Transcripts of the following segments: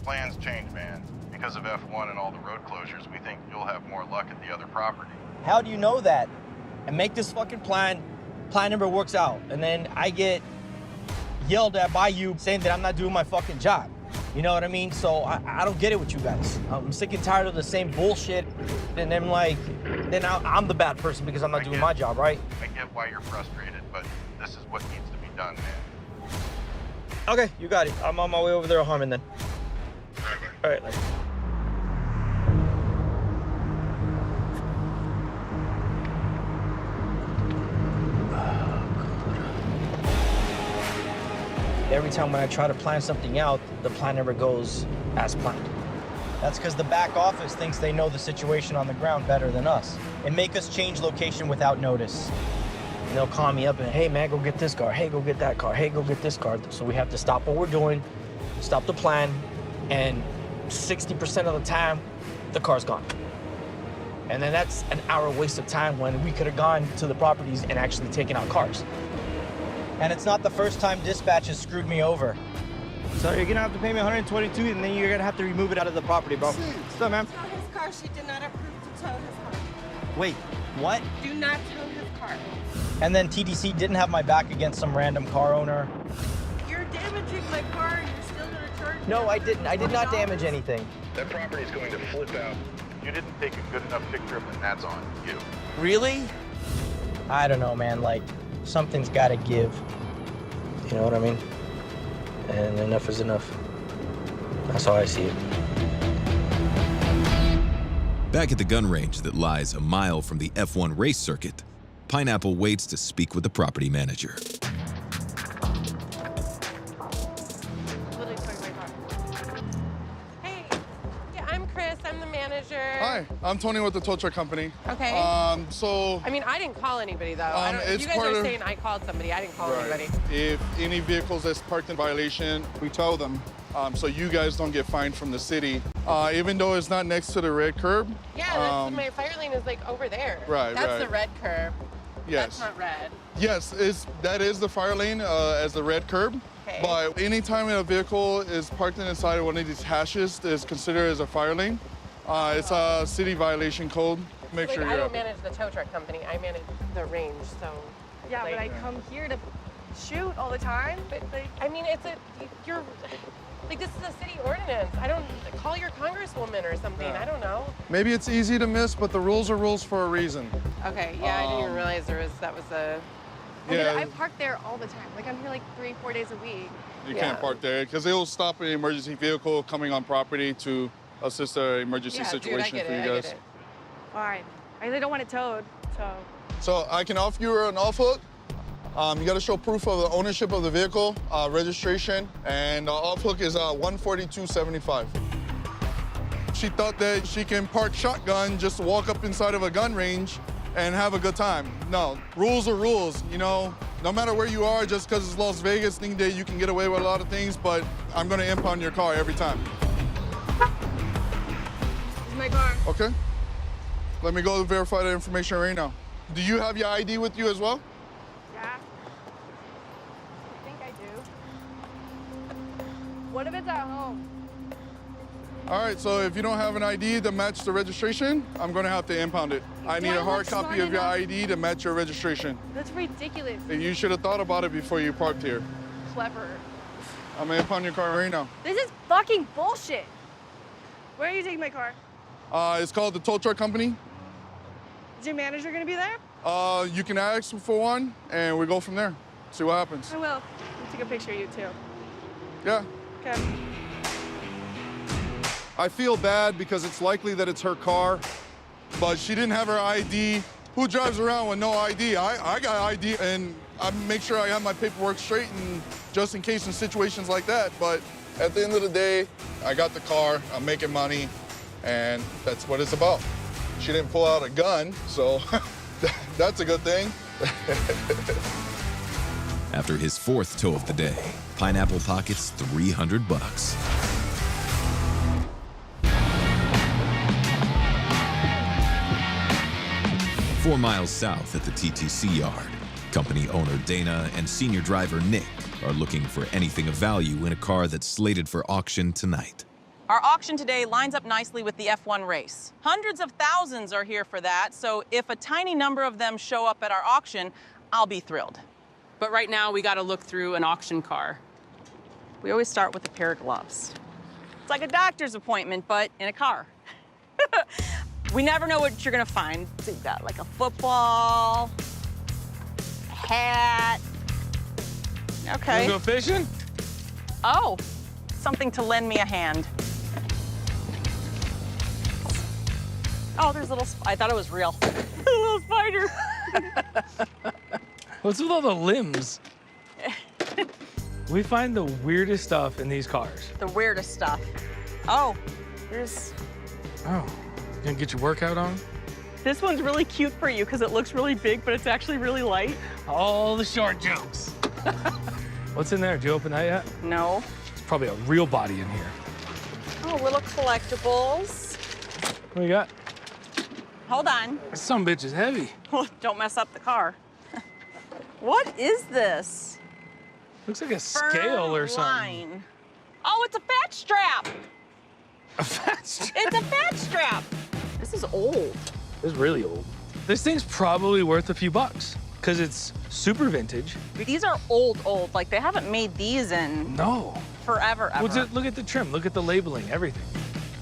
plans change, man. Because of F1 and all the road closures, we think you'll have more luck at the other property. How do you know that? I make this fucking plan never works out, and then I get yelled at by you saying that I'm not doing my fucking job. You know what I mean? So I don't get it with you guys. I'm sick and tired of the same bullshit, and then I'm the bad person because I'm not doing my job, right? I get why you're frustrated, but this is what needs to be done, man. Okay, you got it. I'm on my way over there to Harmon then. All right, later. Every time when I try to plan something out, the plan never goes as planned. That's because the back office thinks they know the situation on the ground better than us and make us change location without notice. And they'll call me up and, hey man, go get this car. Hey, go get that car. Hey, go get this car. So we have to stop what we're doing, stop the plan, and 60% of the time, the car's gone. And then that's an hour waste of time when we could have gone to the properties and actually taken out cars. And it's not the first time dispatch has screwed me over. So you're gonna have to pay me $122 and then you're gonna have to remove it out of the property, bro. What's up, man? Tow his car. She did not approve to tow his car. Wait, what? Do not tow his car. And then TDC didn't have my back against some random car owner. You're damaging my car and you're still gonna charge me. No, I didn't. I did not damage anything. That property's going to flip out. You didn't take a good enough picture of it, and that's on you. Really? I don't know, man. Like, something's gotta give. You know what I mean? And enough is enough. That's how I see it. Back at the gun range that lies a mile from the F1 race circuit, Pineapple waits to speak with the property manager. Literally towing my car. Hey, yeah, I'm Chris. I'm the manager. Hi, I'm Tony with the tow truck company. Okay. So I mean, I didn't call anybody though. I don't, it's you guys part are of- saying I called somebody. I didn't call anybody. if any vehicles that's parked in violation, we tow them. So you guys don't get fined from the city. Even though it's not next to the red curb. Yeah, that's, my fire lane is like over there. Right, That's right. the red curb. Yes. That's not red. Yes, that is the fire lane as the red curb. Okay. But anytime a vehicle is parked inside of one of these hashes, is considered as a fire lane. It's a city violation code. Make sure I you're don't manage the tow truck company. I manage the range, so. Yeah, like, but I come here to shoot all the time. But I mean, you're, like, this is a city ordinance. I don't, call your congresswoman or something. Yeah. I don't know. Maybe it's easy to miss, but the rules are rules for a reason. Okay, yeah, I didn't even realize that was a. I park there all the time. Like, I'm here like 3-4 days a week. You Yeah. can't park there because it will stop an emergency vehicle coming on property to assist an emergency Yeah, situation dude, I get for it, you I guys. get it. Fine. I really don't want it towed, so. So I can offer you an off hook. You got to show proof of the ownership of the vehicle, registration, and the off hook is $142.75. She thought that she can park shotgun just to walk up inside of a gun range and have a good time. No, rules are rules, you know. No matter where you are, just because it's Las Vegas, think that you can get away with a lot of things, but I'm gonna impound your car every time. This is my car. Okay? Let me go verify that information right now. Do you have your ID with you as well? Yeah. I think I do. What if it's at home? All right, so if you don't have an ID to match the registration, I'm gonna have to impound it. I need a hard look copy smart of your enough? ID to match your registration. That's ridiculous. You should have thought about it before you parked here. Clever. I'm gonna impound your car right now. This is fucking bullshit. Where are you taking my car? It's called the tow truck company. Is your manager gonna be there? You can ask for one, and we go from there. See what happens. I will. I'll take a picture of you too. Yeah. Okay. I feel bad because it's likely that it's her car, but she didn't have her ID. Who drives around with no ID? I got ID, and I make sure I have my paperwork straight, and just in case in situations like that. But at the end of the day, I got the car, I'm making money, and that's what it's about. She didn't pull out a gun, so that's a good thing. After his fourth tow of the day, Pineapple pockets $300. 4 miles south at the TTC yard, company owner Dana and senior driver Nick are looking for anything of value in a car that's slated for auction tonight. Our auction today lines up nicely with the F1 race. Hundreds of thousands are here for that, so if a tiny number of them show up at our auction, I'll be thrilled. But right now, we gotta look through an auction car. We always start with a pair of gloves. It's like a doctor's appointment, but in a car. We never know what you're gonna find. So you've got like a football, a hat. Okay. You go fishing? Oh, something to lend me a hand. Oh, there's a little, I thought it was real. A little spider. What's with all the limbs? We find the weirdest stuff in these cars. The weirdest stuff. Oh, there's... Oh, you gonna get your workout on? This one's really cute for you because it looks really big, but it's actually really light. All the short jokes. What's in there? Did you open that yet? No. It's probably a real body in here. Oh, little collectibles. What do you got? Hold on. This some bitch is heavy. Don't mess up the car. What is this? Looks like a scale or something. Line. Oh, it's a fat strap. A fat strap? It's a fat strap. This is old. It's really old. This thing's probably worth a few bucks because it's super vintage. These are old. Like, they haven't made these in No. forever, ever. Look at the trim. Look at the labeling, everything.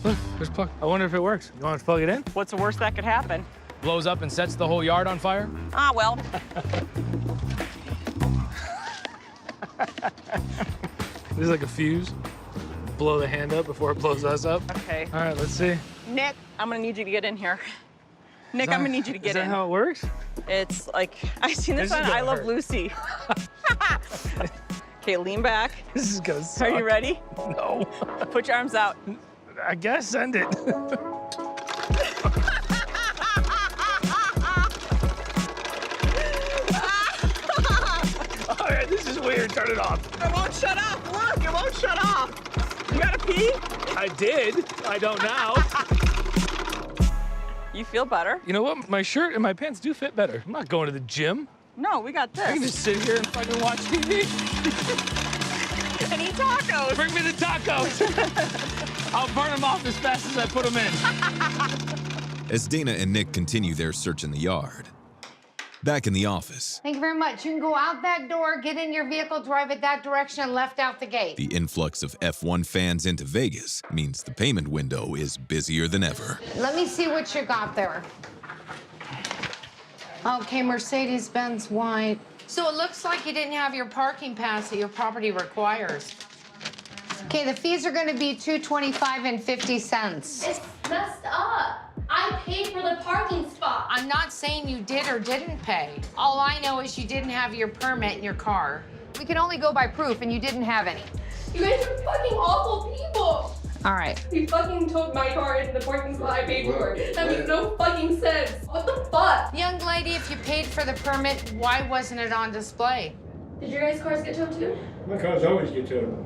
Look, there's plug. I wonder if it works. You want to plug it in? What's the worst that could happen? Blows up and sets the whole yard on fire? Ah, well. This is like a fuse. Blow the hand up before it blows us up. Okay. All right, let's see. Nick, I'm gonna need you to get in here. Nick, I'm gonna need you to get in. Is that how it works? It's like, I seen this This on is gonna I Love hurt. Lucy. Okay, lean back. This is gonna suck. Are you ready? No. Put your arms out. I guess send it. All right, this is weird. Turn it off. It won't shut off. Look, it won't shut off. You gotta pee? I did. I don't now. You feel better? You know what? My shirt and my pants do fit better. I'm not going to the gym. No, we got I can this. just sit here and fucking watch TV. And eat tacos. Bring me the tacos. I'll burn them off as fast as I put them in. As Dana and Nick continue their search in the yard, back in the office, Thank you very much. You can go out that door, get in your vehicle, drive it that direction, and left out the gate. the influx of F1 fans into Vegas means the payment window is busier than ever. Let me see what you got there. Okay, Mercedes-Benz white. So it looks like you didn't have your parking pass that your property requires. Okay, the fees are gonna be $2.25 and 50 cents. It's messed up. I paid for the parking spot. I'm not saying you did or didn't pay. All I know is you didn't have your permit in your car. We can only go by proof, and you didn't have any. You guys are fucking awful people. All right. You fucking took my car into the parking spot I paid for. That makes no fucking sense. What the fuck? Young lady, if you paid for the permit, why wasn't it on display? Did your guys' cars get towed too? My cars always get towed.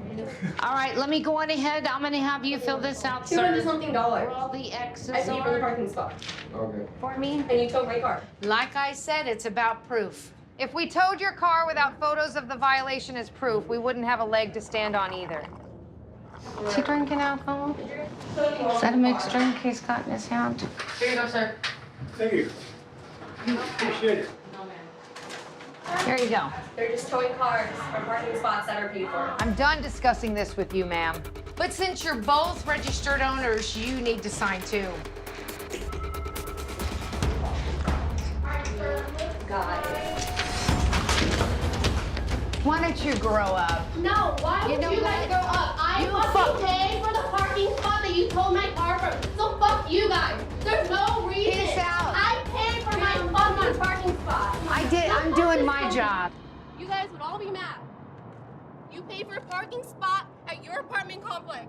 All right, let me go on ahead. I'm gonna have you fill this out, sir. $200-something. Where all the X's I paid for the are parking spot. Okay. for me. And you towed my car. Like I said, it's about proof. If we towed your car without photos of the violation as proof, we wouldn't have a leg to stand on either. Is he drinking alcohol? Is that a mixed drink he's got in his hand? Here you go, sir. Thank you. Appreciate it. Here you go. They're just towing cars from parking spots that are paid for. I'm done discussing this with you, ma'am. But since you're both registered owners, you need to sign too. God. Why don't you grow up? No, why would you guys grow up? I fucking paid for the parking spot that you towed my car from. So fuck you guys. There's no reason. Peace out. I paid for my fucking parking spot. I'm doing my job. You guys would all be mad. You paid for a parking spot at your apartment complex,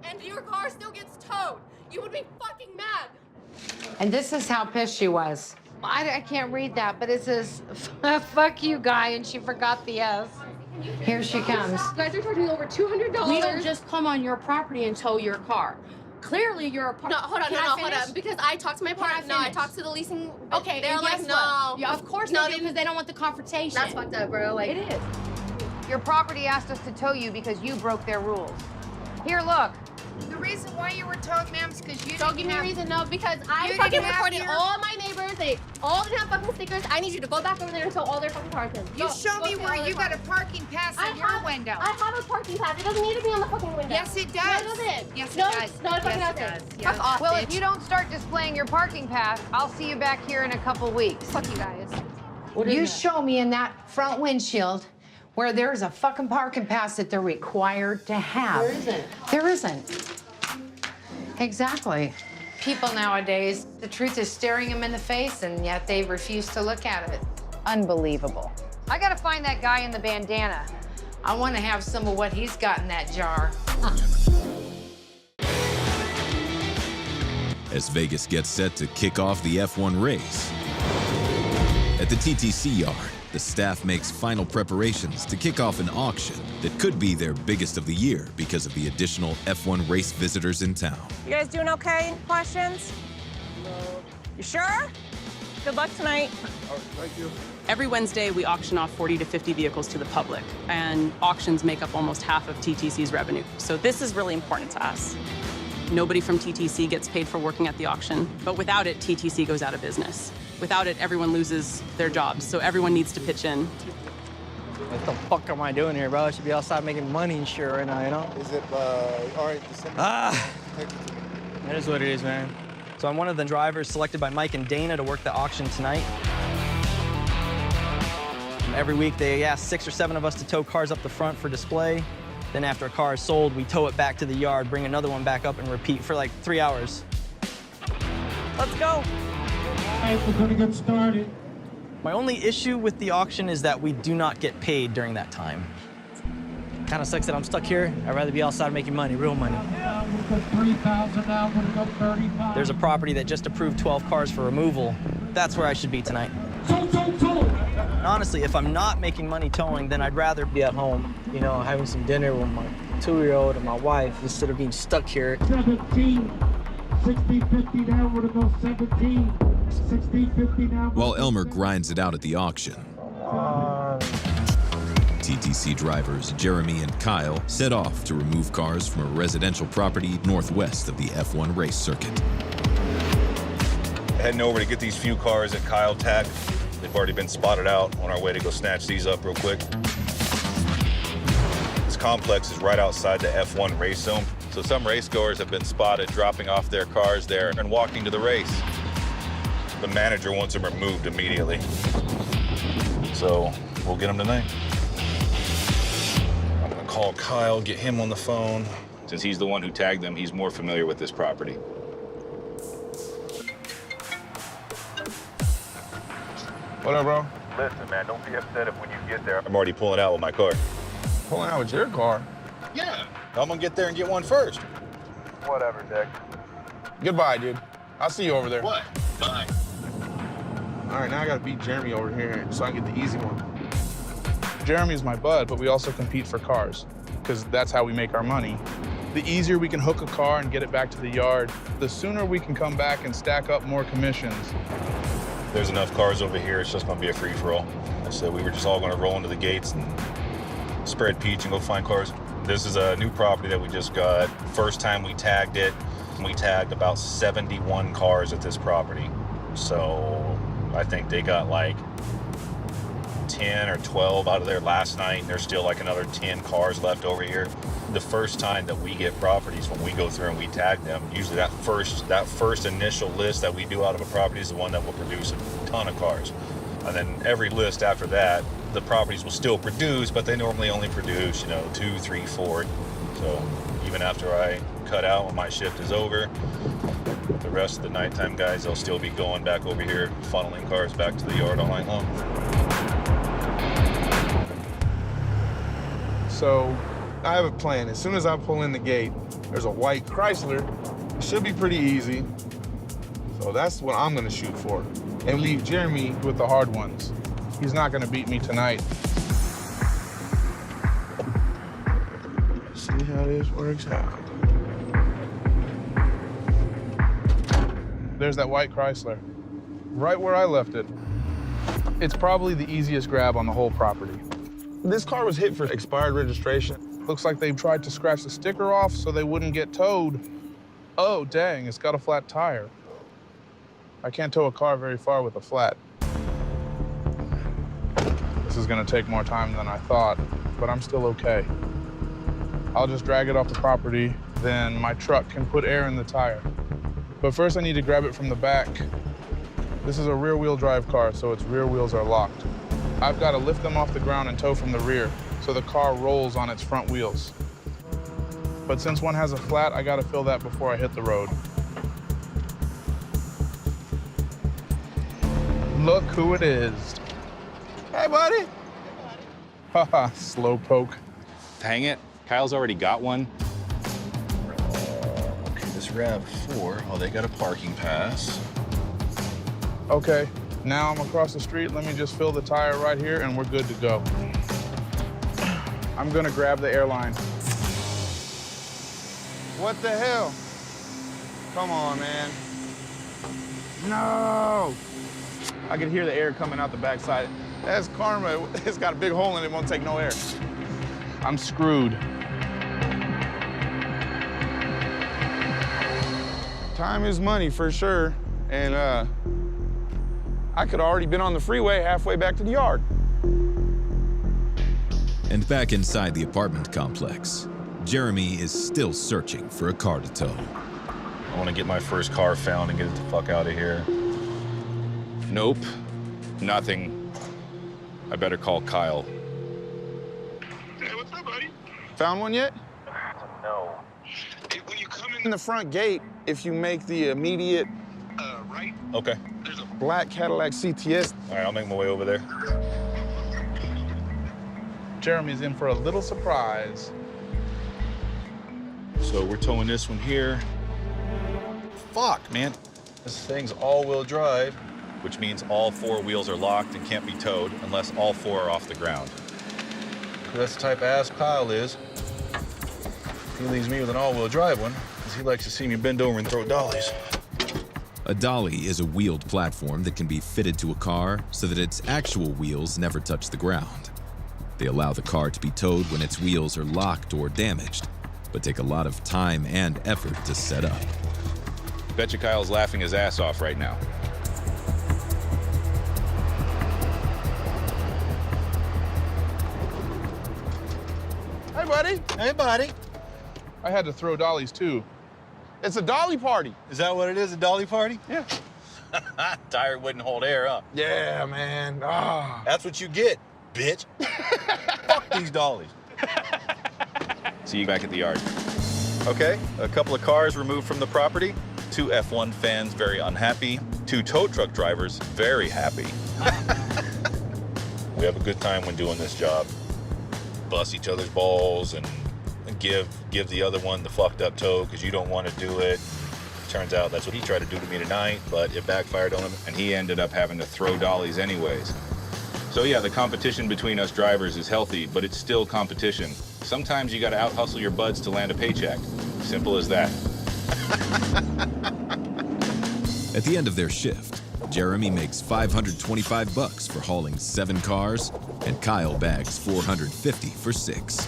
and your car still gets towed. You would be fucking mad. And this is how pissed she was. I can't read that, but it says, fuck you, guy, and she forgot the S. Here she comes. You guys are charging me over $200. We don't just come on your property and tow your car. Clearly, you're a No, hold on. Because I talked to my partner. No, I finish? talked to the leasing. Okay, they're and like, guess no. what? Yeah, of course no, they do, because they don't want the confrontation. That's fucked up, bro. Like, It is. Your property asked us to tow you because you broke their rules. Here, look. The reason why you were towed, ma'am, is because you Don't give me a reason, no, because I fucking reported all my neighbors. They all didn't have fucking stickers. I need you to go back over there and tow all their fucking cars in. You show me where you got a parking pass in your window. I have a parking pass. It doesn't need to be on the fucking window. Yes, it does. No, it doesn't. Yes, it no, does. No, it fucking yes, doesn't. Yes. Fuck off, Well, bitch. if you don't start displaying your parking pass, I'll see you back here in a couple weeks. Fuck you guys. You show me in that front windshield where there's a fucking parking pass that they're required to have. There isn't. There isn't. Exactly. People nowadays, the truth is staring them in the face, and yet they refuse to look at it. Unbelievable. I gotta find that guy in the bandana. I want to have some of what he's got in that jar. As Vegas gets set to kick off the F1 race. At the TTC yard, the staff makes final preparations to kick off an auction that could be their biggest of the year because of the additional F1 race visitors in town. You guys doing okay? Questions? No. You sure? Good luck tonight. Thank you. Every Wednesday, we auction off 40 to 50 vehicles to the public, and auctions make up almost half of TTC's revenue. So this is really important to us. Nobody from TTC gets paid for working at the auction, but without it, TTC goes out of business. Without it, everyone loses their jobs, so everyone needs to pitch in. What the fuck am I doing here, bro? I should be outside making money and shit right now, you know? Is it, all right, It is what it is, man. So I'm one of the drivers selected by Mike and Dana to work the auction tonight. Every week they ask 6 or 7 of us to tow cars up the front for display. Then after a car is sold, we tow it back to the yard, bring another one back up, and repeat for like 3 hours. Let's go. All right, we're gonna get started. My only issue with the auction is that we do not get paid during that time. Kind of sucks that I'm stuck here. I'd rather be outside making money, real money. We've got 3,000 now, we're gonna go 35. There's a property that just approved 12 cars for removal. That's where I should be tonight. Honestly, if I'm not making money towing, then I'd rather be at home, you know, having some dinner with my 2-year-old and my wife instead of being stuck here. 17, 1650 now, we're gonna go 17, 1650 now. While Elmer grinds it out at the auction, TTC drivers Jeremy and Kyle set off to remove cars from a residential property northwest of the F1 race circuit. Heading over to get these few cars that Kyle tagged. They've already been spotted out on our way to go snatch these up real quick. This complex is right outside the F1 race zone. So some race goers have been spotted dropping off their cars there and walking to the race. The manager wants them removed immediately. So we'll get them tonight. I'm gonna call Kyle, get him on the phone. Since he's the one who tagged them, he's more familiar with this property. What up, bro? Listen, man, don't be upset if when you get there, I'm already pulling out with my car. Pulling out with your car? Yeah. I'm gonna get there and get one first. Whatever, Dick. Goodbye, dude. I'll see you over there. What? Bye. All right, now I gotta beat Jeremy over here so I can get the easy one. Jeremy's my bud, but we also compete for cars because that's how we make our money. The easier we can hook a car and get it back to the yard, the sooner we can come back and stack up more commissions. There's enough cars over here, it's just gonna be a free-for-all. I said we were just all gonna roll into the gates and spread peach and go find cars. This is a new property that we just got. First time we tagged it, we tagged about 71 cars at this property. So I think they got like 10 or 12 out of there last night, and there's still like another 10 cars left over here. The first time that we get properties, when we go through and we tag them, usually that first initial list that we do out of a property is the one that will produce a ton of cars. And then every list after that, the properties will still produce, but they normally only produce, 2, 3, 4. So even after I cut out when my shift is over, the rest of the nighttime guys, they'll still be going back over here, funneling cars back to the yard all night long. So I have a plan. As soon as I pull in the gate, there's a white Chrysler. It should be pretty easy. So that's what I'm gonna shoot for. And leave Jeremy with the hard ones. He's not gonna beat me tonight. See how this works out. There's that white Chrysler, right where I left it. It's probably the easiest grab on the whole property. This car was hit for expired registration. Looks like they tried to scratch the sticker off so they wouldn't get towed. Oh, dang, it's got a flat tire. I can't tow a car very far with a flat. This is gonna take more time than I thought, but I'm still okay. I'll just drag it off the property, then my truck can put air in the tire. But first I need to grab it from the back. This is a rear-wheel drive car, so its rear wheels are locked. I've got to lift them off the ground and tow from the rear, so the car rolls on its front wheels. But since one has a flat, I gotta fill that before I hit the road. Look who it is. Hey, buddy. Haha, slow poke. Dang it, Kyle's already got one. Okay, this RAV4, oh, they got a parking pass. Okay, now I'm across the street. Let me just fill the tire right here and we're good to go. I'm gonna grab the airline. What the hell? Come on, man. No! I can hear the air coming out the backside. That's karma. It's got a big hole in it, won't take no air. I'm screwed. Time is money for sure. And I could already been on the freeway halfway back to the yard. And back inside the apartment complex, Jeremy is still searching for a car to tow. I want to get my first car found and get it the fuck out of here. Nope, nothing. I better call Kyle. Hey, what's up, buddy? Found one yet? No. Hey, when you come in the front gate, if you make the immediate right, Okay. there's a black Cadillac CTS. All right, I'll make my way over there. Jeremy's in for a little surprise. So we're towing this one here. Fuck, man. This thing's all-wheel drive, which means all four wheels are locked and can't be towed unless all four are off the ground. That's the type of ass Kyle is. He leaves me with an all-wheel drive one because he likes to see me bend over and throw dollies. A dolly is a wheeled platform that can be fitted to a car so that its actual wheels never touch the ground. They allow the car to be towed when its wheels are locked or damaged, but take a lot of time and effort to set up. Betcha Kyle's laughing his ass off right now. Hey, buddy. Hey, buddy. I had to throw dollies, too. It's a dolly party. Is that what it is, a dolly party? Yeah. Tire wouldn't hold air, huh? Yeah, man. Ah. That's what you get, bitch. Fuck these dollies. See you back at the yard. Okay, a couple of cars removed from the property. 2 F1 fans very unhappy. 2 tow truck drivers very happy. We have a good time when doing this job. Bust each other's balls and give the other one the fucked up tow because you don't want to do it. Turns out that's what he tried to do to me tonight, but it backfired on him and he ended up having to throw dollies anyways. So yeah, the competition between us drivers is healthy, but it's still competition. Sometimes you gotta out-hustle your buds to land a paycheck. Simple as that. At the end of their shift, Jeremy makes $525 for hauling 7 cars, and Kyle bags $450 for 6.